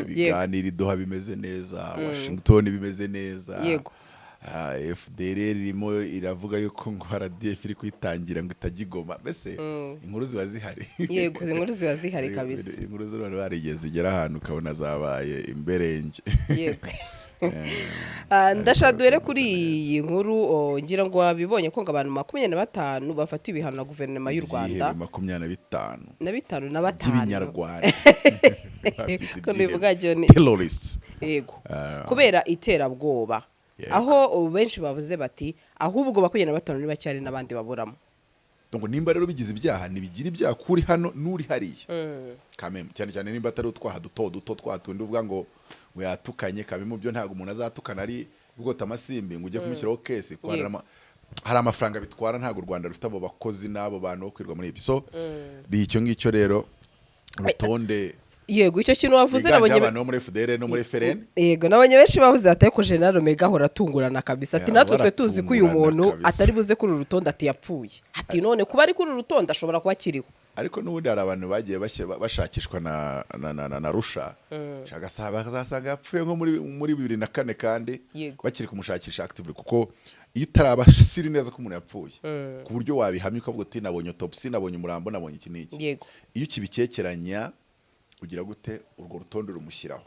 biganira idoha bimeze neza, Washington bimeze neza. Yego. FDR irimo iravuga yuko ngo RDF iri kwitangira ngo itajigoma, mbese inkuru ziba zihari. Yego, inkuru ziba zihari kabisa. Inkuru z'abantu barigeze igera ahantu ukabona zabaye imberenge. Yego. Ndashaka duhere kuri iyi nkuru, ngira ngo wabibonye ko abantu 25 bafata ibihano na guverinoma y'u Rwanda. 25 na 5 by'ibinyarwanda. Ko nivuga John terrorists. Yego. Kubera iterabwoba. Aho benshi bavuze bati ahubwo 25 ni bacyari nabandi baburamo. Donc nimba rero bigize ibyaha nibigira ibyaha kuri hano nuri hariya. Kameme cyane cyane nimba atari utwaha duto twatundi uvuga ngo yatukanye kameme byo ntago umuntu azatukana ari bwota amasimbi ngo ujye kumushyiraho case kwarama hari amafaranga bitwara ntago u Rwanda rufite abo bakozi nabo bantu bo kwirwa muri ibyo. So icyo ngicyo rero rutonde. Yego, icyo kintu wavuze nabonye no muri FDR no muri FRN. Yego, nabonye benshi bavuze ati ko General Mega hora tungurana kabisa ati natwe twe tuzi ko uyu muntu atari buze kuri rutonde ati yapfuye. Ati none kuba ari kuri rutonde ashobora kuba kiriho. Ariko n'ubundi hari abantu bagiye bashakishwa na Rusha. Shaka saba bazasanga yapfuye nko muri 2004 kandi bakiri kumushakisha actively kuko iyo utarabashiri neza ko umuntu yapfuye ku buryo wabihamya ukavuga ati nabonye autopsy nabonye umurambo nabonye iki n'iki. Yego. Iyo kibikekeranya ugira gute urwo rutonde rumushyiraho.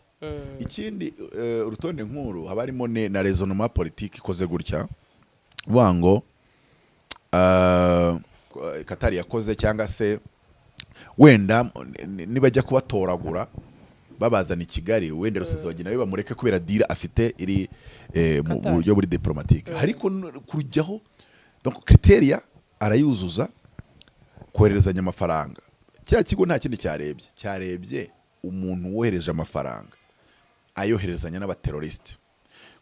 Ikindi urutonde nkuru haba harimo na raisonnement politique ikoze gutya wango Katari yakoze cyangwa se wenda nibajya kubatoragura babazana i Kigali wenda Rusesabagina nawe bamureke kubera dira afite iri mu buryo buri diplomatique. Ariko kurujyaho donc criteria arayuzuza koherezanya amafaranga. Cya kigo nta kindi cyarebye umuntu wohereje amafaranga ayoherezanya n'abateroriste.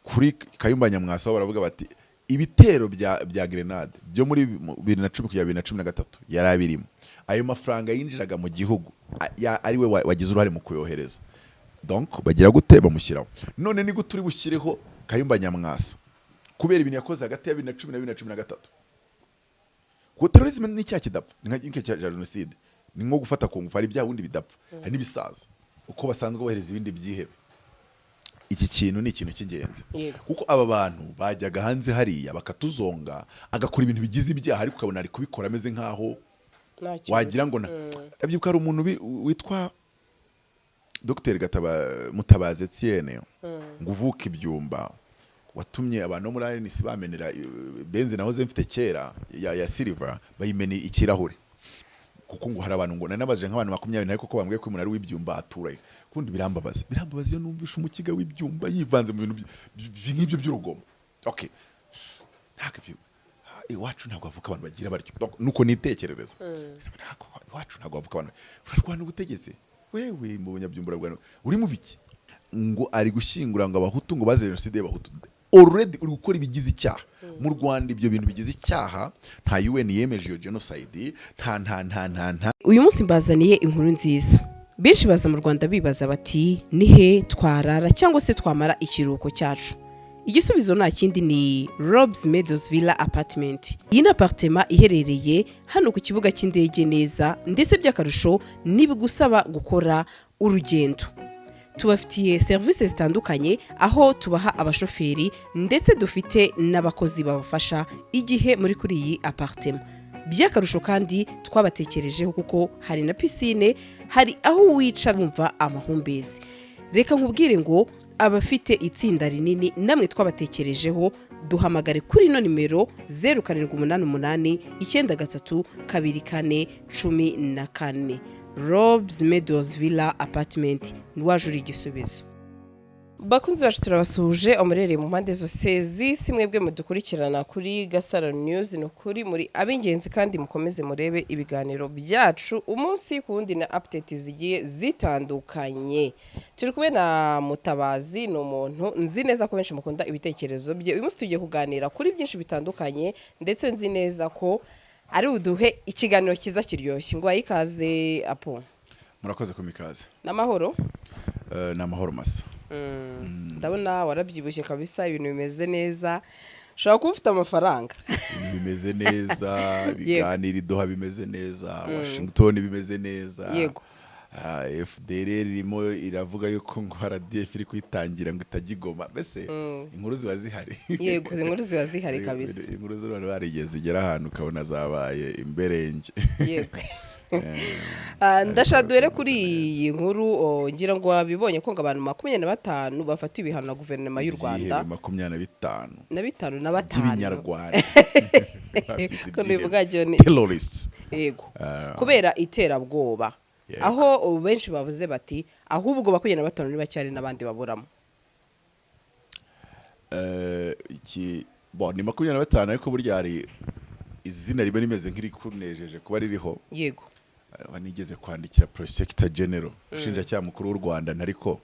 Kuri Kayumba Nyamwasa baravuga bati ibitero bya grenade byo muri 2010 kugera 2013 yarabirimo. Ayo mafaranga yinjiraga mu gihugu ari we wagize uruhare mu kuyohereza. Donc bagira gute bamushyiraho. None ni guturi bushyireho Kayumba Nyamwasa kubera ibintu yakoze hagati ya 2010 na 2013. Ko terrorism ni cya kidapfa ni cya genocide. Ni nko gufata ku ngufu ari bya wundi bidapfa hari nibisaza uko basanzwe bohereza ibindi byihebe. Iki kintu ni ikintu cy'ingenzi kuko aba bantu bajyaga hanze hariya bakatuzonga agakora ibintu bigize ibyaha ariko ukabona ari kubikora ameze nkaho wagira ngo abyuka ari umuntu witwa Dr. Mutabazi Etienne ngo uvuka ibyumba watumye abantu muri ANC bamenera benzi nahoze mfite kera ya silver bayimeni ikirahure kuko ngo hari abantu ngo nanabaje nk'abantu 20 ariko ko bambwiye ko umuntu ari w'ibyumba aturaye kundi birambabaza iyo numvisha umukiga w'ibyumba yivanze mu bintu nk'ibyo by'urugomo. Okay, ntakavyo iwacu ntabwo avuka abantu bagira baryo nuko nitekerereza iwacu ntabwo avuka abantu urarwana ugutegeze wewe mu bunyabyumbura bwa uri mu biki ngo ari gushyingura ngo abahutu ngo baze genocide y'abahutu already uri gukora ibigize icyaha mu Rwanda. Ibyo bintu bigize icyaha nta UN yemeje iyo genocide nta. Uyu munsi mbazaniye inkuru nziza. Benshi baza mu Rwanda bibaza bati nihe twarara cyangwa se twamara ikiruhuko cyacu. Igisubizo nta kindi ni Rob's Meadows Villa Apartment. Iyi ni apartment iherereye hano ku kibuga cy'indege neza ndetse by'akarusho nibigusaba gukora urugendo. Tubafitiye service zitandukanye aho tubaha abashoferi ndetse dufite n'abakozi babafasha igihe muri kuri iyi apartment. By'akarusho kandi twabatekerejeho kuko hari na piscine, hari aho wicara wumva amahumbezi. Reka nkubwire ngo abafite itsinda rinini namwe twabatekerejeho duhamagare kuri no nimero 0788 93 24 14. Rob's Meadows Villa Apartment niwajura igisubizo. Bakunzi bacu turabasuje omurere mu mpande zose z'isi mwebwe mudukurikirana kuri Gasaro News no kuri muri abingenzi kandi mukomeze murebe ibiganiro byacu umunsi kundi na update zigiye zitandukanye. Turi kumwe na Mutabazi no muntu nzi neza ko benshi mukunda ibitekerezo bye. Uyu munsi tugiye kuganira kuri byinshi bitandukanye ndetse nzi neza ko ari uduhe ikiganiro kiza kiryoshye. Ngo ayikaze apo. Murakoze ko mikaze. Namahoro? Namahoro masa. Ndabona warabyibushye kabisa ibintu bimeze neza. Shaka kuba ufite amafaranga. Bimeze neza, biganira idoha bimeze neza, Washington bimeze neza. Yego. FDR irimo iravuga yuko ngo RDF iri kwitangira ngo itajigoma mbese inkuru ziba zihari yego inkuru ziba zihari kabisa inkuru z'abantu barigeze igera ahantu ukabona zabaye imberenge yego ndashaka duhere kuri iyi nkuru ngira ngo wabibonye ko ngo abantu 25 bafata ibihano na guverinoma y'u Rwanda 25 na 5 by'ibinyarwanda ko nivuga John terrorists yego kubera iterabwoba aho benshi bavuze bati ahubwo 25 ni bacyari n'abandi baburamo iki ni 25 ariko burya hari izina ribe rimeze nk'iri kunejeje kuba ririho yego banigeze kwandikira Prosecutor General ushinjacyaha mukuru w'u Rwanda ariko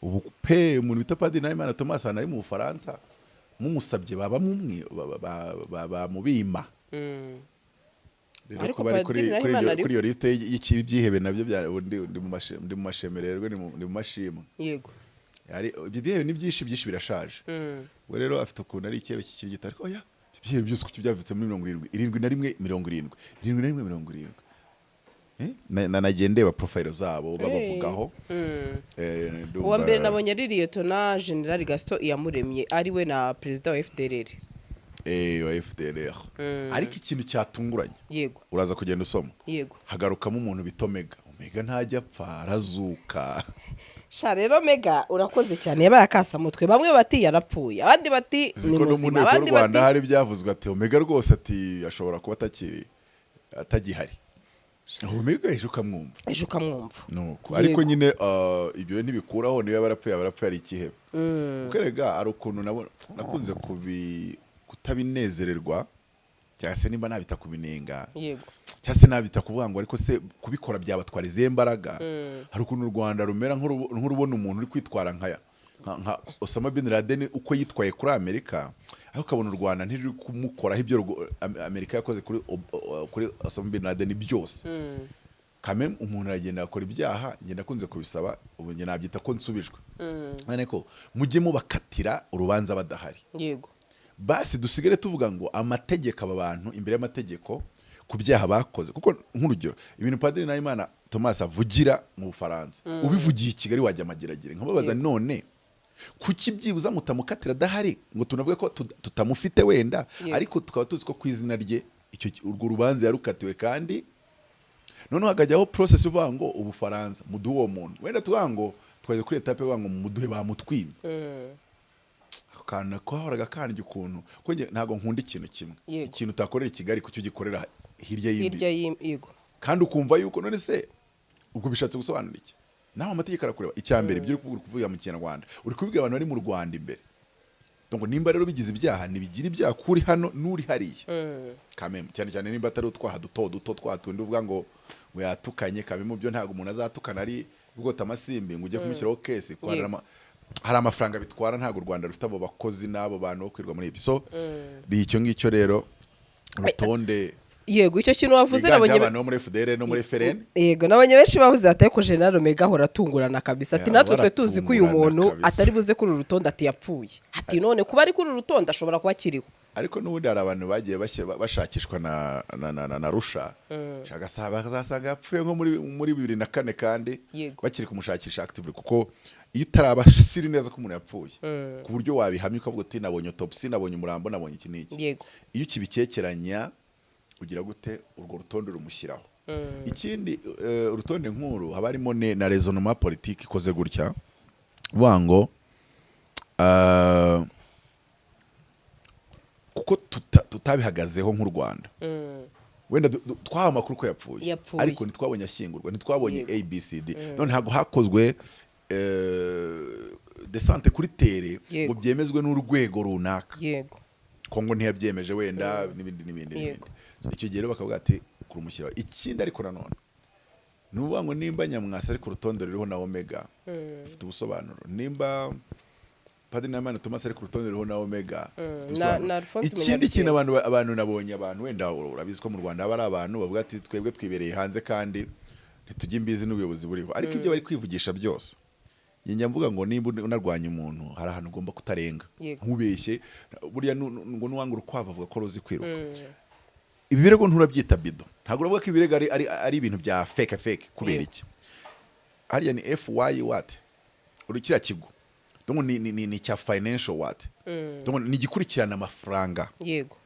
ubu pe umuntu bita Padiri Nahimana Thomas ari mu Bufaransa mumusabye baba mumwe bamubima rero ko bari kuri iyo liste y'ikibi byihebe nabyo ndi mu mashemererwe ndi mu mashimwe yego ari ibyo ni byinshi birashaje we rero afite ukuntu ari ikebe kikiri gito ariko oya ibyo byose kuki byavutse muri 71 nagendeye ba profile zabo babavugaho uwa mbere nabonye ari Lieutenant General Gaston Iyamuremye ari we na president wa FDLR wa FDLR ariko ikintu cyatunguranye yego uraza kugenda usoma yego hagarukamo umuntu bita Omega ntajya apfa arazuka sha rero Omega urakoze cyane yabaye akasa mutwe bamwe bati yarapfuye abandi bati ni muzima abandi bati Rwanda hari byavuzwe ati Omega rwose ati ashobora kuba atagihari Omega ejuka mwumva nuko ariko nyine ibyo ntibikuraho niba barapfuye ari ikihebe ukerega ari ukuntu nakunze kutabinezererwa cyase nimba nabita kubinenga yego cyase nabita kuvuga ngo ariko se kubikora byabatwara izihe mbaraga hari ukuntu u Rwanda rumera nk'urubona umuntu uri kwitwara nka Osama bin Laden uko yitwaye kuri Amerika aho ukabona u Rwanda ntiri kumukoraho ibyo Amerika yakoze kuri Osama bin Laden byose kame umuntu aragenda akora ibyaha ngenda kunze kubisaba ubu nge nabyita ko nsubijwe ariko mujye mubakatira urubanza badahari yego basi dusigare tuvuga ngo amategeko aba bantu imbere y'amategeko ku byaha bakoze kuko nk'urugero ibintu Padiri Nahimana Thomas avugira mu Bufaransa ubivugiye i Kigali wajya amageragere nkababaza none kuki byibuza mutamukatira dahari ngo tunavuge ko tutamufite wenda ariko tukaba tuzi ko ku izina rye urwo rubanza yarukatiwe kandi noneho hagajyaho process uvuga ngo Ubufaransa muduhe uwo muntu wenda tuvuga ngo twaje kuri etape uvuga ngo muduhe bamutwime kana kwahoraga kandi ukuntu ko ntago nkunda ikintu kimwe ikintu utakorera i Kigali kucyo gikorera hirya y'igo kandi ukumva yuko none se ubwo bishatse gusobanura iki naho amategeko arakureba icyambere byo kuvuga mu Kinyarwanda uri kubibwira abantu bari mu Rwanda imbere donc nimba rero bigize ibyaha nibigira ibyaha kuri hano nuri hariya kameme cyane nimba atari utwaha duto twatundi uvuga ngo yatukanye kameme byo ntago umuntu azatukana ari ubwota amasimbi ngo ujye kumushyiraho case kwarama hari amafaranga bitwara ntago u Rwanda rufite abo bakozi n'abo bantu bo kwirwa muri ibyo so icyo ngicyo rero rutonde yego icyo kintu wavuze nabonye abantu muri FDR no muri FRN yego nabonye benshi bavuze ati ko General Omega ahora tungurana kabisa ati natwe twe tuzi ko uyu muntu atari buze kuri urutonde ati yapfuye ati none kuba ari kuri urutonde ashobora kuba kiriho ariko n'ubundi hari abantu bagiye bashakishwa na Rusha shaka saba bazasanga yapfuye nko muri 2004 kandi bakiri kumushakisha actively kuko iyo utarabashiri neza ko umuntu yapfuye ku buryo wabihamya ukavuga uti nabonye autopsy nabonye umurambo nabonye iki n'iki iyo kibikekeranya ugira gute urwo rutonde rumushyiraho ikindi urutonde nkuru haba harimo na raisonnement politique ikoze gutya wango kuko tutabihagazeho nk'u Rwanda wenda twaha amakuru ko yapfuye ariko ntitwabonye ashyingurwa ntitwabonye ABCD none ntago hakozwe desante kuri tere ngo byemezwe n'urwego runaka yego Kongo ntiyabyemeje wenda n'ibindi icyo gihe rero bakavuga ati kurumushyiraho ikindi ariko nanone nuvuga ngo nimba Nyamwasa ari ku rutonde ruriho na Omega ufite ubusobanuro nimba Padiri Nahimana Thomas ari ku rutonde ruriho na Omega ikindi kintu abantu nabonye abantu wenda urabizi ko mu Rwanda haba ari abantu bavuga ati twebwe twibereye hanze kandi ntitujye imbizi n'ubuyobozi buriho ariko ibyo bari kwivugisha byose njya mvuga ngo nimba unarwanya umuntu hari ahantu ugomba kutarenga nkubeshye burya ngo nuwanga urukwavu avuga ko ruzi kwiruka ibi birego nturabyita bido ntabwo uravuga ko ibirego ari ibintu bya fake kubera iki hariya ni FY what uri kiriya kigo donc ni cya financial what donc ni gikurikirana amafaranga yego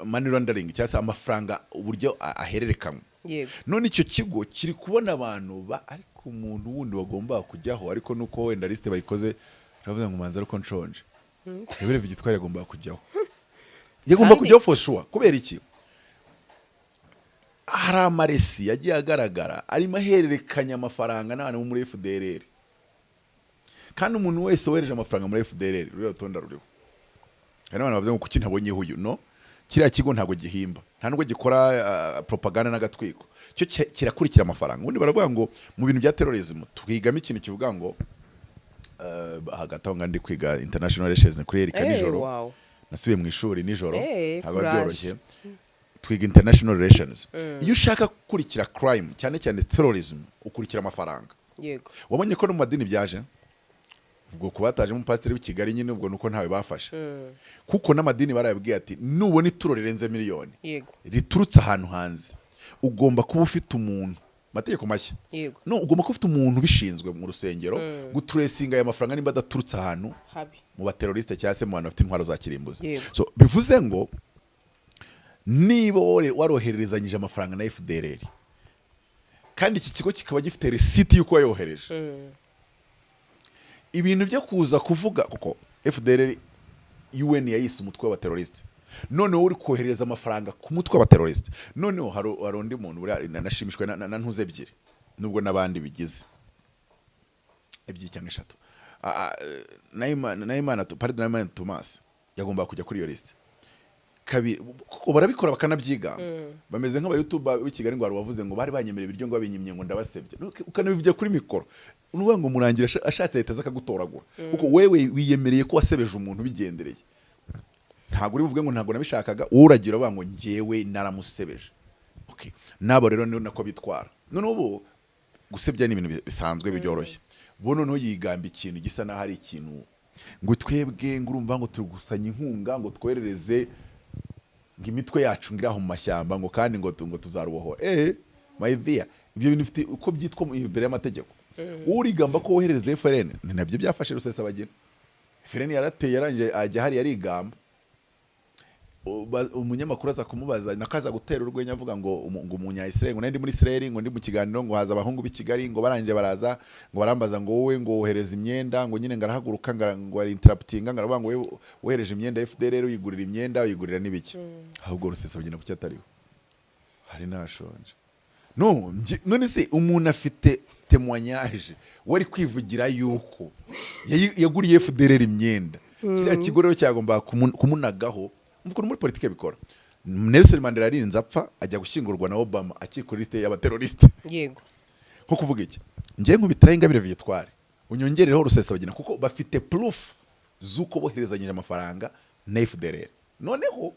money laundering cyangwa se amafaranga uburyo ahererekanwa yego none icyo kigo kiri kubona abantu ariko umuntu wundi wagomba kujyaho ariko nuko wenda liste bayikoze uravuga ngo manza ariko nshonje ebere vigitware agomba kujyaho yagomba kujyaho for sure kubera iki hari amaresi yagiye agaragara arimo ahererekanya amafaranga n'abantu muri FDLR kandi umuntu wese wohereje amafaranga muri FDLR ruriya tonda ruriho kandi abantu bavuze ngo kuki ntabonye uyu no kiriya kigo ntago gihimba nta nubwo gikora propaganda n'agatwiko cyo kirakurikira amafaranga ubundi baravuga ngo mu bintu bya terrorism twigamo ikintu kivuga ngo hagati aho ngandi kwiga international relations kuri Erika nijoro nasubiye mu ishuri nijoro haba byoroshye twiga international relations iyo ushaka gukurikira crime cyane cyane terrorism ukurikira amafaranga yego wabonye ko no mu madini byaje ubwo kubataje mu pastor w'i Kigali nyine ubwo nuko ntawe bafashe kuko n'amadini barayabwiye ati nubona ituro rirenze miliyoni yego riturutse ahantu hanze ugomba kuba ufite umuntu mategeko mashya yego no ugomba kuba ufite umuntu bishinzwe mu rusengero gutresinga aya mafaranga nimba adaturutse ahantu mu bateroriste cyangwa se mu bantu bafite intwaro za kirimbuzi so bivuze ngo niba warohererezanyije amafaranga na FDLR kandi iki kigo kikaba gifite receipt yuko wayohereje ibintu byo kuza kuvuga kuko FDLR UN yayise umutwe w'abateroriste noneho uri kohereza amafaranga ku mutwe w'abateroriste noneho hari undi muntu nashimishwe na ntuze ebyiri nubwo nabandi bigize ebyiri cyangwa eshatu Naimana Thomas yagomba kujya kuri iyo liste kabiri kuko barabikora bakanabyiga bameze nk'aba YouTube b'i Kigali ngo bavuze ngo bari banyemerera ibiryo ngo babinyimye ngo ndabasebye ukanabivugira kuri mikoro nuvuga ngo murangira ashatse leta zakagutoragura kuko wewe wiyemereye ko wasebeje umuntu bigendereye ntago uri buvuge ngo ntago nabishakaga uragira banga ngo ngewe naramusebeje okay nabo rero ni nako bitwara none ubu gusebya ni ibintu bisanzwe byoroshye bono no yigamba ikintu gisa na hari ikintu ngo twebwe ngo urumva ngo turugusanya inkunga ngo twerereze ngimitwe yacu ngiraho mu mashyamba ngo kandi ngo tuzaruboho my dear ibyo bintu bifite uko byitwa mu imbere y'amategeko urigamba ko woherereza FRN ni nabyo byafashe Rusesabagina FRN yarateye yaranje ajya hari yarigamba umunyamakuru aza kumubaza nakaza gutera urwenya avuga ngo umunya Israel ngo ndi muri Israel ngo ndi mu kiganiro ngo haza abahungu b'i Kigali ngo baranje baraza ngo barambaza ngo wowe ngo wohereza imyenda ngo nyine ngarahaguruka ngo ari interruptinga ngaravuga ngo wohereje imyenda FDLR uyigurira imyenda uyigurira n'ibiki ahubwo Rusesabagina kuki atariho hari nashonje none se umuntu afite témoignage wari kwivugira yuko yaguriye FDLR imyenda kiriya kigo rero cyagomba kumunagaho mvuko muri politike bikora Nelson Mandela arinze apfa ajya gushyingurwa na Obama akiri kuri liste y'abateroriste yego nko kuvuga iki ngiye nkubitira Ingabire Victoire unyongereho Rusesabagina kuko bafite proof zuko boherezanyije amafaranga na FDLR noneho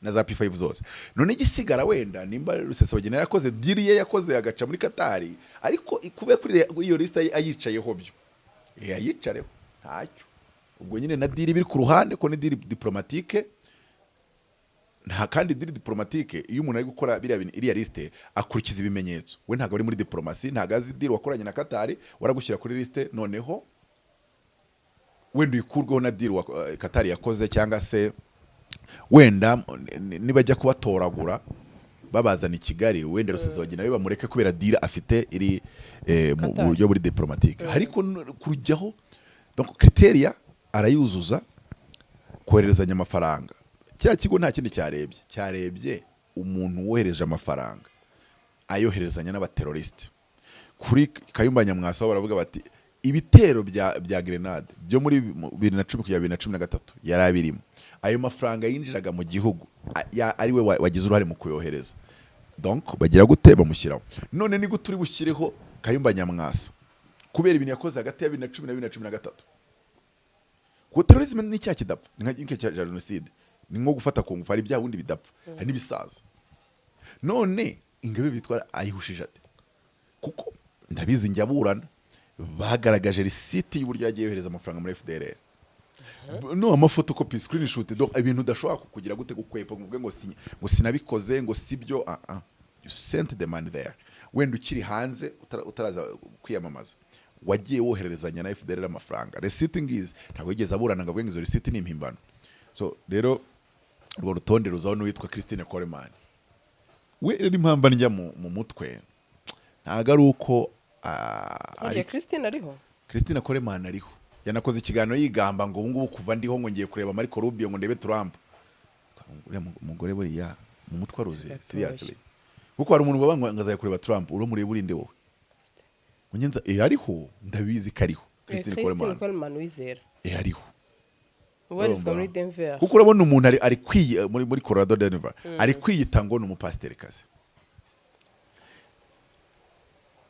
na za P5 zose none gisigara wenda nimba Rusesabagina yakoze deal ye yakoze agaca muri Qatar ariko ikube kuri iyo liste ayicayeho byo yayicareho ntacyo ubwo nyine na deal biri ku ruhande ko ni deal diplomatique nta kandi deal diplomatique iyo umuntu ari gukora iriya liste akurikiza ibimenyetso we ntago ari muri diplomasi ntago azi deal wakoranye na Qatar waragushyira kuri liste noneho wenda uyikurweho na deal Qatar yakoze cyangwa se wenda nibajya kubatoragura babazana i Kigali wenda Rusesabagina bamureke kubera deal afite iri mu buryo buri diplomatique ariko kurujyaho donc criteria arayuzuza koherezanya amafaranga cya kigo nta kindi cyarebye umuntu wohereje amafaranga ayoherezanya n'abateroriste kuri Kayumba Nyamwasa baravuga bati ibitero bya grenade byo muri 2010 kugera 2013 yarabirimo ayo mafaranga yinjiraga mu gihugu ari we wagize uruhare mu kuyohereza donc bagira gute bamushyiraho none ni guturi bushyireho Kayumba Nyamwasa kubera ibintu yakoze hagati ya 2010 na 2013 ko terrorism ni cya kidapfa ni nka cya genocide ni nko gufata ku ngufu ari bya bundi bidapfa hari nibisaza none Ingabire Victoire ayihushije ate kuko ndabizi njyaburana bagaragaje receipt y'uburyo yagiye yohereza amafaranga muri FDLR no amafotokopi screenshot donc ibintu udashobora kugira gute gukwepa ngo sinabikoze ngo sibyo you sent the money there wenda ukiri hanze utaraza kwiyamamaza wagiye wohererezanya na FDLR amafaranga receipt ngizi ntabwo yigeze aburana ngo avuge ngo izo receipt ni impimbano. So rero urwo rutonde ruzaho n'uwitwa Christine Coleman we rero impamba njya mu mutwe ntago ari uko Christine Coleman ariho yanakoze ikiganiro yigamba ngo ubungubu kuva ndiho ngo ngiye kureba Marco Rubio ngo ndebe Trump. Umugore buriya mu mutwe aruze seriously kuko hari umuntu babanga ngazaye kureba Trump uro muri burinde wowe unyenza ariho ndabizi kariho Christine Coleman wizera ariho ubarizwa muri Denver kuko urabona umuntu ari kwiye muri Colorado Denver ari kwiyita ngo ni umupasiteri kazi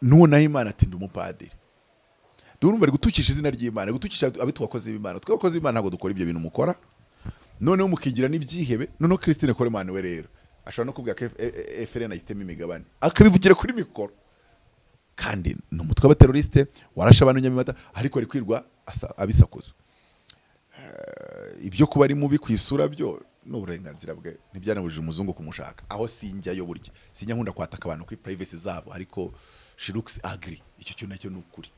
nunaho Imana ati ndi umupadiri durumva ari gutukisha izina ry'Imana gutukisha abitwakoze b'Imana twakoze b'Imana ntago dukora ibyo bintu mukora noneho mukigira n'ibyihebe noneho Christine Coleman we rero ashobora no kubwira ko FRN ayifitemo imigabane akabivugira kuri mikoro kandi ni umutwe w'abateroriste warasha abantu Nyamimata ariko ari kwirwa abisakuza. Ibyo kuba ari mubi kwisura byo n'uburenganzira bwe ntibyanabujije umuzungu kumushaka aho sinjyayo burya sinjya nkunda kwataka abantu kuri privacy zabo ariko she looks ugly icyo cyo nacyo nukuri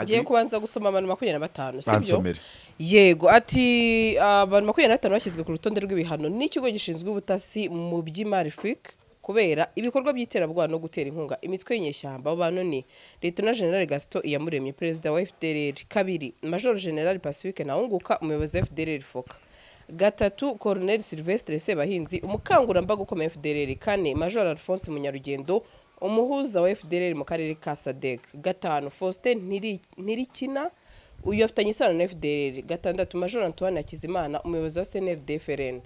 Giye kubanza gusoma abantu 25 sibyo yego ati abantu 25 bashyizwe ku rutonde rw'ibihano n'ikigo gishinzwe ubutasi mu by'imari FIC kubera ibikorwa by'iterabwoba no gutera inkunga imitwe y'inyeshyamba abo bantu ni Lieutenant General Gaston Iyamuremye Perezida wa FDLR, kabiri Major General Pacifique Naunguka umuyobozi wa FDLR Foka, gatatu Colonel Sylvestre Sebahinzi umukangurambaga ukomeye FDLR, kane Major Alphonse Munyarugendo umuhuza wa FDLR mu karere ka Sadek, gatanu Faustin Ntirikina uyu afitanye isano na FDLR, gatandatu Major Antoine Hakizimana umuyobozi wa CNRD FRN,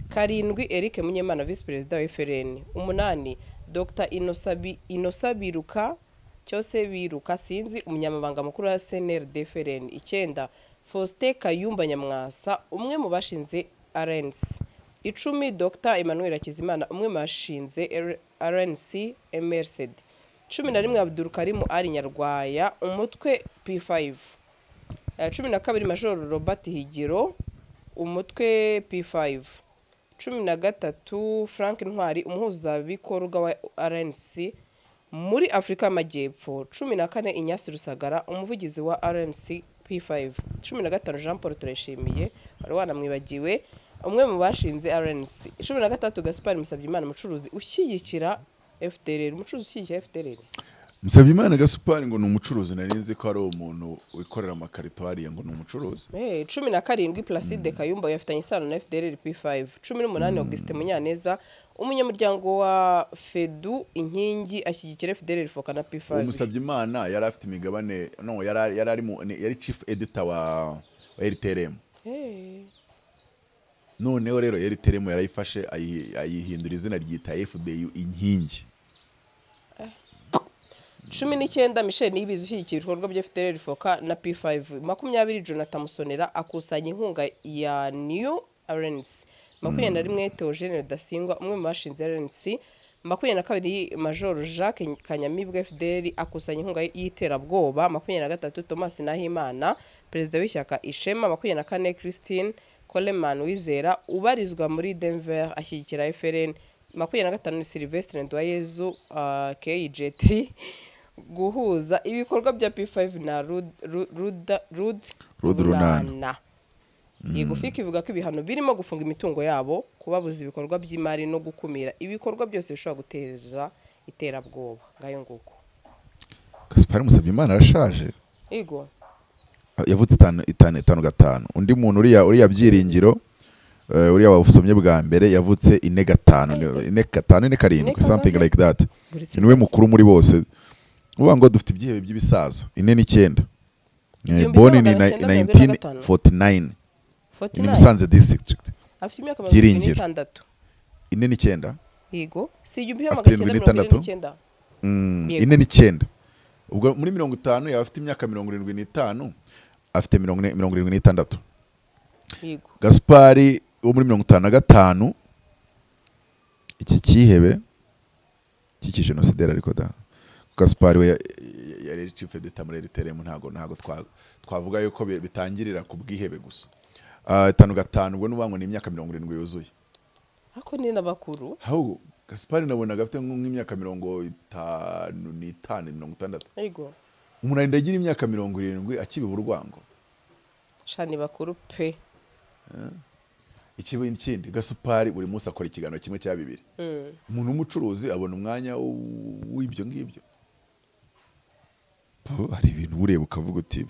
karindwi Eric Munyemana Vice President wa FRN, umunani Dr Inosabiruka cyose biruka sinzi umunyamabanga mukuru wa CNRD FRN, icyenda Faustin Kayumba Nyamwasa umwe mu bashinze RNC, icumi Dr Emmanuel Hakizimana umwe mu bashinze RNC MRCD, 11 Abdul Karim Ali Nyarwaya umutwe P5, 12 Major Robert Higiro umutwe P5, 13 Frank Ntwari umuhuza bikorwa wa RNC muri Afrika y'Amajyepfo, 14 Inyasi Rusagara umuvugizi wa RNC P5, 15 Jean Paul Tureshimiye wari wanamwibagiwe umwe mu bashinze RNC, 13 Gaspard Musabyimana umucuruzi ushyigikira FDLR, umucuruzi ushyigikira FDLR. Musabyimana Gaspard ngo ni umucuruzi narinzi ko ari umuntu wikorera amakarito hariya ngo ni umucuruzi. 17 Placide Kayumba yafitanye isano na FDLR P5, 18 Auguste Munyaneza umunyamuryango wa FEDU inkingi ashyigikira FDLR Foka na P5. Musabyimana yari afite imigabane no yari chief editor wa RTRM. Noneho rero RTRM yarayifashe ayihindura izina ryita FDU inkingi. 19 Michel Niyibizi ushyigikira ibikorwa bya FDLR Foka na P5, 20 Jonathan Musonera akusanya inkunga ya New RNC, 21 Theogene Rudasingwa umwe mu bashinze RNC, 22 Major Jacques Kanyamibwa FDLR akusanya inkunga y'iterabwoba, 23 Thomas Nahimana perezida w'ishyaka Ishema, 24 Christine Coleman Wizera ubarizwa muri Denver ashyigikira FRN, 25 Sylvestre Ndwayezu KJ3 guhuza ibikorwa bya P5 na Rudrunana. Yegufika ivuga ko ibihano birimo gufunga imitungo yabo, kubabuza ibikorwa by'imari no gukumira ibikorwa byose bishobora guteza iterabwoba. Ngayo nguko Gaspard Musabyimana arashaje ego yavutse 5 undi muntu uriya byiringiro uriya wavusomye bwa mbere yavutse 4 something like that, niwe mukuru muri bose uvuga ngo dufite ibyihebe by'ibisaza 49 born in 1949 ni Musanze district afite imyaka 26 49 yego si igihumbi 1949 49 ubwo muri 50 yaba afite imyaka 75 afite 76 yego Gaspard wo muri 55 iki kihebe cy'iki genocide ariko da Gaspard we yari chief editor muri RTRM ntago twavuga yuko bitangirira ku bwihebe gusa 55 ubwo nubango ni imyaka 70 yuzuye ako ni nabakuru Gaspari nabonaga afite nk'imyaka 55 60. Yego. Umuntu arinda agira imyaka 70 akibiba urwango. Shani bakuru pe. Ikibi n'ikindi Gaspari buri munsi akora ikiganiro kimwe cya bibiri. Umuntu w'umucuruzi abona umwanya w'ibyo ngibyo. Hari ibintu ureba ukavuga uti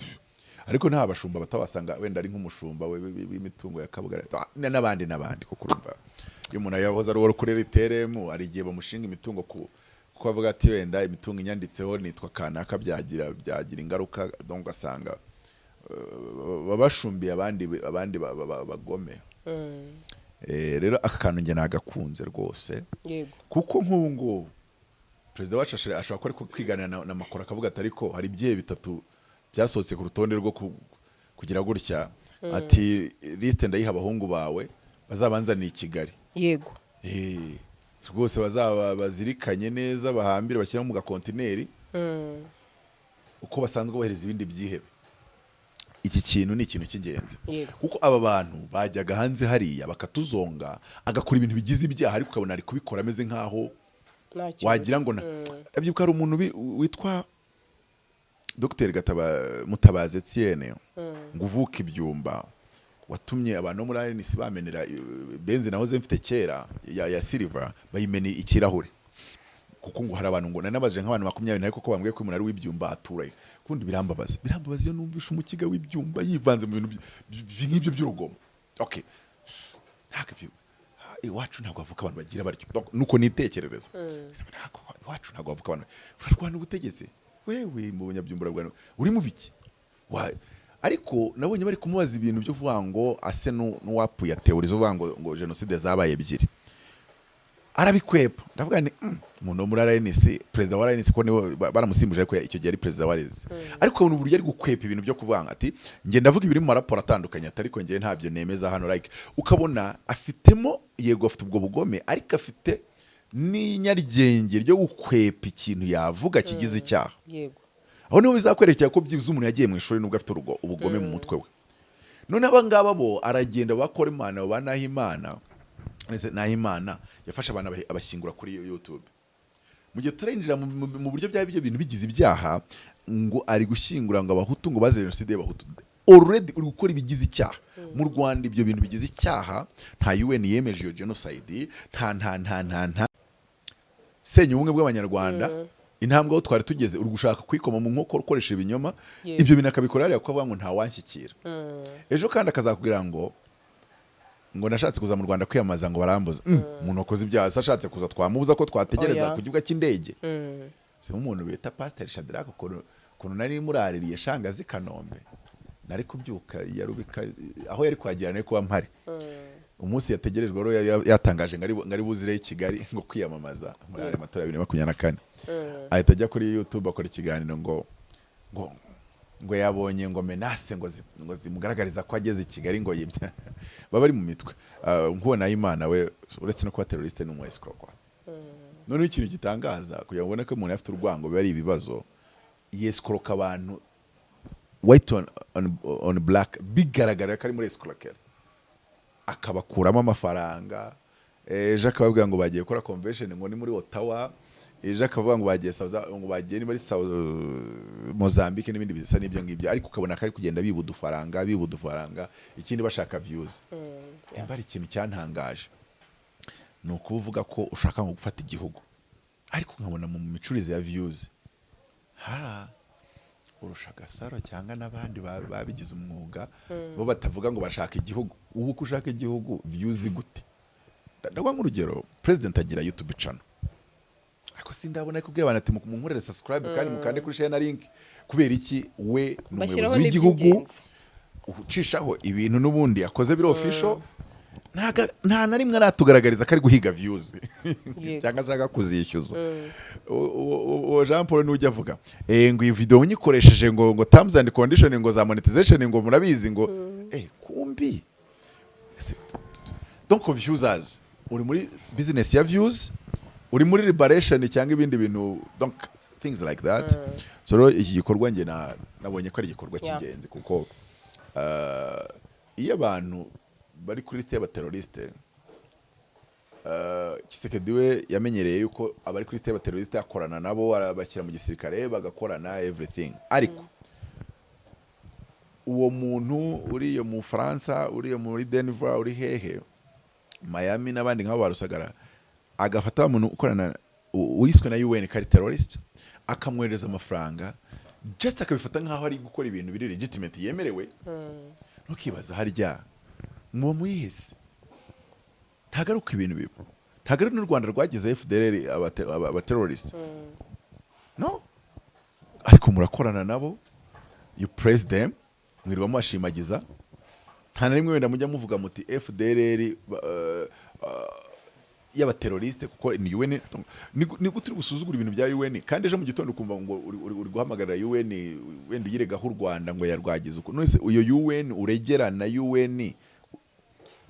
ariko nta bashumba batabasanga wenda ari nk'umushumba w'imitungo ya Kabugare n'abandi kuko urumva iyo umuntu yahoze ari wari kurera iteremu ari igihe bamushinga imitungo kuko avuga ati wenda imitungo inyanditseho nitwa kanaka byagira ingaruka donc asanga babashumbiye abandi bagome. Rero aka kantu nge nagakunze rwose kuko nk'ubu ngubu perezida wacu ashobora ko ari kwiganira na Makoro akavuga ati ariko hari ibyehe bitatu byasohotse ku rutonde rwo kugira gutya ati liste ndayiha abahungu bawe bazabanzaniye i Kigali. Yego. Rwose bazaba bazirikanye neza bahambire bashyira mu gakontineri uko basanzwe bohereza ibindi byihebe. Iki kintu ni ikintu cy'ingenzi kuko aba bantu bajyaga hanze hariya bakatuzonga agakora ibintu bigize ibyaha ariko ukabona ari kubikora ameze nkaho wagira ngo abyuka ari umuntu witwa Dr. Mutabazi Etienne ngo uvuka ibyumba watumye abantu bo muri RNC bamenera benzi nahoze mfite kera ya silver bayimeni ikirahure kuko ngo hari abantu ngo nanabaje nk'abantu 20 ariko ko bambwiye ko umuntu ari w'ibyumba aturaye kundi birambabaza iyo numvisha umukiga w'ibyumba yivanze mu bintu nk'ibyo by'urugomo. Okay, ntabwo iwacu ntabwo avuka abantu bagira baryo nuko nitekerereza iwacu ntabwo avuka abantu urarwana ubutegetsi wewe mu banyabyumbura bwa uri mu biki ariko nabonye bari kumubaza ibintu byo vuga ngo ase n'uwapuye teorizo vuga ngo genocide zabaye ebyiri arabikwepa ndavuga ni umuntu muri RNC president wa RNC ko niwe baramusimbuje ariko icyo gihe ari president wa RNC ariko ubu buryo ari gukwepa ibintu byo kuvuga ati nge ndavuga ibiri mu raporo atandukanye ariko nge ntabyo nemeza hano like ukabona afitemo yego afite ubwo bugome ariko afite n'inyarigenge ryo gukwepa ikintu yavuga kigize icyaha. Yego. Aho niho bizakwerekera ko byibuze umuntu yagiye mu ishuri nubwo afite ubugome mu mutwe we. None abangaba bo aragenda bakora Imana Nahimana yafasha abantu abashyingura kuri YouTube. Mu gihe tarinjira mu buryo bya byo bintu bigize ibyaha ngo ari gushyingura ngo abahutu ngo baze genocide y'abahutu. Already uri gukora ibigize icyaha. Mu Rwanda ibyo bintu bigize icyaha nta UN yemeje iyo genocide nta senya ubumwe bw'abanyarwanda intambwe aho twari tugeze uri gushaka kwikoma mu nkoko ukoresha ibinyoma ibyo bintu akabikora ari akavuga ngo nta wanshyikira. Ejo kandi akazakubwira ngo nashatse kuza mu Rwanda kwiyamaza ngo barambuza umuntu wakoze ibyaha ashatse kuza twamubuza ko twategereza ku kibuga cy'indege. Si umuntu bita Pastor Shadrack kono nari muraririye shangazi Kanombe nari kubyuka yarubika aho yari kwagirana ariko mpari umunsi yategerejwe ro yatangaje ngari buzire Kigali ngo kwiyamamaza muri ari matora 2024 ahita ajya kuri YouTube akora ikiganiro ngo yabonye ngo menace ngo zimugaragariza ko ageze Kigali ngo yibya baba ari mu mitwe nkubona Imana we uretse no kuba terroriste n'umu escroc. None ikintu gitangaza kugira ngo ubone ko umuntu afite urwango biba ari ibibazo yescroc abantu white on black bigaragara ko ari muri escroquerie akabakuramo amafaranga ejo akababwira ngo bagiye gukora convention ngo ni muri Ottawa ejo akavuga ngo bagiye ni muri Mozambique n'ibindi bisa n'ibyo ngibyo ariko ukabona ko ari kugenda bibudufaranga ikindi bashaka views. Emba ari ikintu cyantangaje ni ukuvuga ko ushaka ngo gufata igihugu ariko nkabona mu micurize ya views urusha Gasaro cyangwa n'abandi babigize umwuga bo batavuga ngo bashaka igihugu uko ushaka igihugu views gute. Ndagwa nk'urugero president agira YouTube channel ariko sindabona kubwira abantu ati munkorere subscribe kandi mukande kuri share na link kubera iki we n'umuyobozi w'igihugu ucishaho ibintu n'ubundi akoze biro official nta na rimwe aratugaragariza ko ari guhiga views cyangwa ashaka kuzishyuza. Jean Paul n'ujya avuga ngo iyi video nyikoresheje ngo terms and condition ngo za monetization ngo murabizi ngo kumbi donc viewers uri muri business ya views uri muri liberation cyangwa ibindi bintu donc things like that. So iki gikorwa nge nabonye ko ari igikorwa cy'ingenzi kuko iyo abantu bari kuri liste y'abateroriste Kisekedi we yamenyereye yuko abari kuri stade terroriste akorana nabo arabashyira mu gisirikare bagakorana everything ariko uwo muntu uri yo mu France uri muri Denver uri hehe Miami n'abandi nk'abo barusagara agafata umuntu ukorana wiswe na UN kari terrorist akamwereza amafaranga just akabifata nkaho ari gukora ibintu biri legitimate yemerewe ntukibaza harya muba muyihese ntagaruka ibintu bibi ntagaruka n'u Rwanda rwagize FDLR aba terrorist no ariko murakorana nabo you praise them mwirwa mwashimagiza nta na rimwe wenda mujya muvuga muti FDLR y'aba terroriste kuko ni UN ni guturi gusuzugura ibintu bya UN kandi ejo mu gitondo ukumva ngo uri guhamagarira UN wenda uyirega h'u Rwanda ngo yarwagize uko none se uyo UN uregera na UN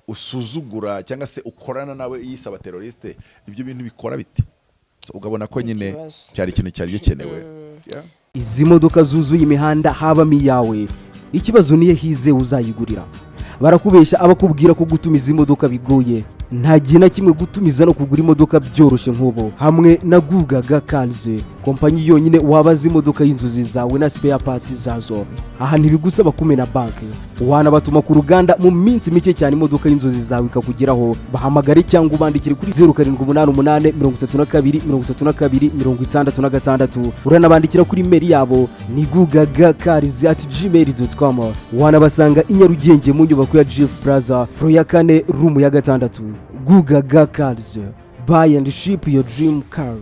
usuzugura cyangwa se ukorana nawe yisaba terroriste ibyo bintu bikora biti ugabona ko nyine cyari ikintu cyari gikenewe izi modoka zuzuye imihanda habamo iyawe ikibazo niye hize uzayigurira barakubesha abakubwira ko gutumiza imodoka bigoye nta gihe na kimwe gutumiza no kugura imodoka byoroshye nk'ubu hamwe na Gugaga Cars kompanyi yonyine wabaza imodoka y'inzozi zawe na spare parts zazo aha ntibigusaba kumena banki wanabatuma ku ruganda mu minsi mike cyane imodoka y'inzozi zawe ikakugeraho bahamagare cyangwa ubandikire kuri 0788323266 uranabandikira kuri mail yabo ni gugagacars@gmail.com wanabasanga i Nyarugenge mu nyubako ya GF Plaza floor ya 4 room ya 6 Gugaga Cars buy and ship your dream car.